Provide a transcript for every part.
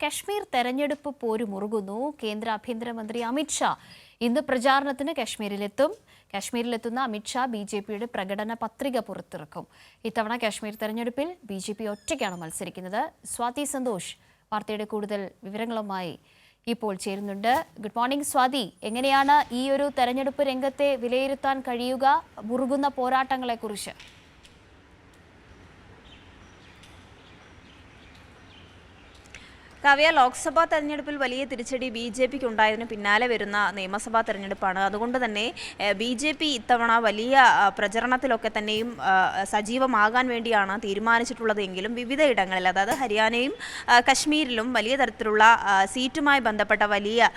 കശ്മീർ തെരഞ്ഞെടുപ്പ് പോരുമുറുകുന്നു. കേന്ദ്ര ആഭ്യന്തരമന്ത്രി അമിത്ഷാ ഇന്ന് പ്രചാരണത്തിന് കശ്മീരിലെത്തുന്ന അമിത്ഷാ ബി.ജെ.പിയുടെ പ്രകടന പത്രിക പുറത്തിറക്കും. ഇത്തവണ കശ്മീർ തെരഞ്ഞെടുപ്പിൽ ബി.ജെ.പി ഒറ്റയ്ക്കാണ് മത്സരിക്കുന്നത്. സ്വാതി സന്തോഷ് വാർത്തയുടെ കൂടുതൽ വിവരങ്ങളുമായി ഇപ്പോൾ ചേരുന്നുണ്ട്. Good morning Swathi. എങ്ങനെയാണ് ഈ ഒരു തെരഞ്ഞെടുപ്പ് രംഗത്തെ വിലയിരുത്താൻ കഴിയുക, മുറുകുന്ന പോരാട്ടങ്ങളെക്കുറിച്ച്? കാവ്യ, ലോക്സഭാ തെരഞ്ഞെടുപ്പിൽ വലിയ തിരിച്ചടി ബി.ജെ.പിക്ക് ഉണ്ടായതിന് പിന്നാലെ വരുന്ന നിയമസഭാ തെരഞ്ഞെടുപ്പാണ്. അതുകൊണ്ട് തന്നെ ബി.ജെ.പി ഇത്തവണ വലിയ പ്രചരണത്തിലൊക്കെ തന്നെയും സജീവമാകാൻ വേണ്ടിയാണ് തീരുമാനിച്ചിട്ടുള്ളതെങ്കിലും വിവിധ ഇടങ്ങളിൽ, അതായത് ഹരിയാനയും കശ്മീരിലും വലിയ തരത്തിലുള്ള സീറ്റുമായി ബന്ധപ്പെട്ട വലിയ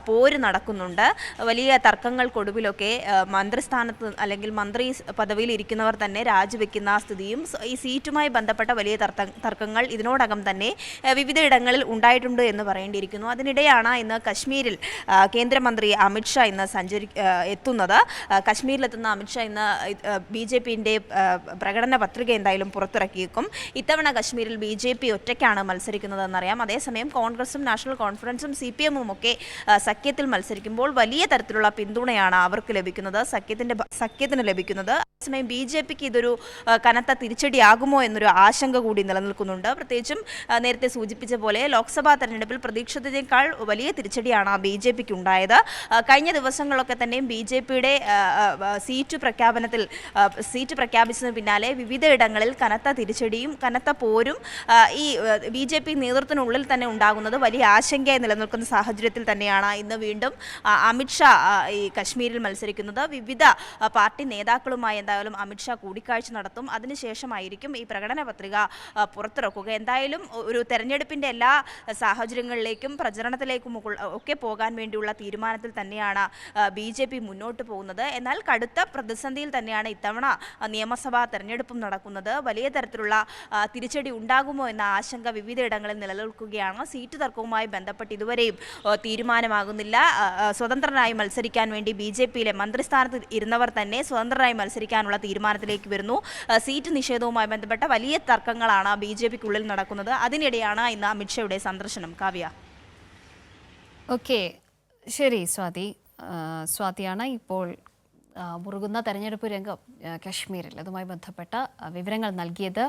പോര് നടക്കുന്നുണ്ട്. വലിയ തർക്കങ്ങൾക്കൊടുവിലൊക്കെ മന്ത്രിസ്ഥാനത്ത് അല്ലെങ്കിൽ മന്ത്രി പദവിയിൽ ഇരിക്കുന്നവർ തന്നെ രാജിവെക്കുന്ന സ്ഥിതിയും ഈ സീറ്റുമായി ബന്ധപ്പെട്ട വലിയ തർക്കങ്ങൾ ഇതിനോടകം തന്നെ വിവിധ ഇടങ്ങളിൽ ഉണ്ടായിട്ടുണ്ട് എന്ന് പറയേണ്ടിയിരിക്കുന്നു. അതിനിടെയാണ് ഇന്ന് കശ്മീരിൽ കേന്ദ്രമന്ത്രി അമിത്ഷാ ഇന്ന് എത്തുന്നത്. കശ്മീരിലെത്തുന്ന അമിത്ഷാ ഇന്ന് ബി.ജെ.പിന്റെ പ്രകടന പത്രിക എന്തായാലും പുറത്തിറക്കിയേക്കും. ഇത്തവണ കശ്മീരിൽ ബി.ജെ.പി ഒറ്റയ്ക്കാണ് മത്സരിക്കുന്നതെന്നറിയാം. അതേസമയം കോൺഗ്രസും നാഷണൽ കോൺഫറൻസും CPM-ഉം ഒക്കെ സഖ്യത്തിൽ മത്സരിക്കുമ്പോൾ വലിയ തരത്തിലുള്ള പിന്തുണയാണ് അവർക്ക് ലഭിക്കുന്നത്, സഖ്യത്തിന് ലഭിക്കുന്നത്. അതേസമയം ബി.ജെ.പിക്ക് ഇതൊരു കനത്ത തിരിച്ചടിയാകുമോ എന്നൊരു ആശങ്ക കൂടി നിലനിൽക്കുന്നുണ്ട്. പ്രത്യേകിച്ചും നേരത്തെ സൂചിപ്പിച്ച പോലെ ലോക്സഭാ തെരഞ്ഞെടുപ്പിൽ പ്രതീക്ഷിച്ചതിനേക്കാൾ വലിയ തിരിച്ചടിയാണ് ബി.ജെ.പിക്ക് ഉണ്ടായത്. കഴിഞ്ഞ ദിവസങ്ങളൊക്കെ തന്നെയും ബി.ജെ.പിയുടെ സീറ്റ് പ്രഖ്യാപിച്ചതിന് പിന്നാലെ വിവിധ ഇടങ്ങളിൽ കനത്ത തിരിച്ചടിയും കനത്ത പോരും ഈ ബി.ജെ.പി നേതൃത്വത്തിനുള്ളിൽ തന്നെ ഉണ്ടാകുന്നത് വലിയ ആശങ്കയായി നിലനിൽക്കുന്ന സാഹചര്യത്തിൽ തന്നെയാണ് ഇന്ന് വീണ്ടും അമിത്ഷാ ഈ കശ്മീരിൽ മത്സരിക്കുന്നത്. വിവിധ പാർട്ടി നേതാക്കളുമായി എന്തായാലും അമിത്ഷാ കൂടിക്കാഴ്ച നടത്തും. അതിനുശേഷമായിരിക്കും ഈ പ്രകടന പത്രിക പുറത്തിറക്കുക. എന്തായാലും ഒരു തെരഞ്ഞെടുപ്പിന്റെ എല്ലാ സാഹചര്യങ്ങളിലേക്കും പ്രചരണത്തിലേക്കും ഒക്കെ പോകാൻ വേണ്ടിയുള്ള തീരുമാനത്തിൽ തന്നെയാണ് ബി.ജെ.പി മുന്നോട്ട് പോകുന്നത്. എന്നാൽ കടുത്ത പ്രതിസന്ധിയിൽ തന്നെയാണ് ഇത്തവണ നിയമസഭാ തെരഞ്ഞെടുപ്പും നടക്കുന്നത്. വലിയ തരത്തിലുള്ള തിരിച്ചടി ഉണ്ടാകുമോ എന്ന ആശങ്ക വിവിധയിടങ്ങളിൽ നിലനിൽക്കുകയാണ്. സീറ്റ് തർക്കവുമായി ബന്ധപ്പെട്ട് ഇതുവരെയും തീരുമാനമാകുന്നില്ല. സ്വതന്ത്രനായി മത്സരിക്കാൻ വേണ്ടി ബി.ജെ.പിയിലെ മന്ത്രിസ്ഥാനത്ത് ഇരുന്നവർ തന്നെ സ്വതന്ത്രനായി മത്സരിക്കാനുള്ള തീരുമാനത്തിലേക്ക് വരുന്നു. സീറ്റ് നിഷേധവുമായി ബന്ധപ്പെട്ട വലിയ തർക്കങ്ങളാണ് ബി.ജെ.പിക്കുള്ളിൽ നടക്കുന്നത്. അതിനിടെയാണ് ഇന്ന് അമിത്ഷായുടെ സന്ദർശനം. കാവ്യ. ഓക്കെ, ശരി സ്വാതി. സ്വാതിയാണ് ഇപ്പോൾ മുറുകുന്ന തെരഞ്ഞെടുപ്പ് രംഗം കശ്മീരിൽ അതുമായി ബന്ധപ്പെട്ട വിവരങ്ങൾ നൽകിയത്.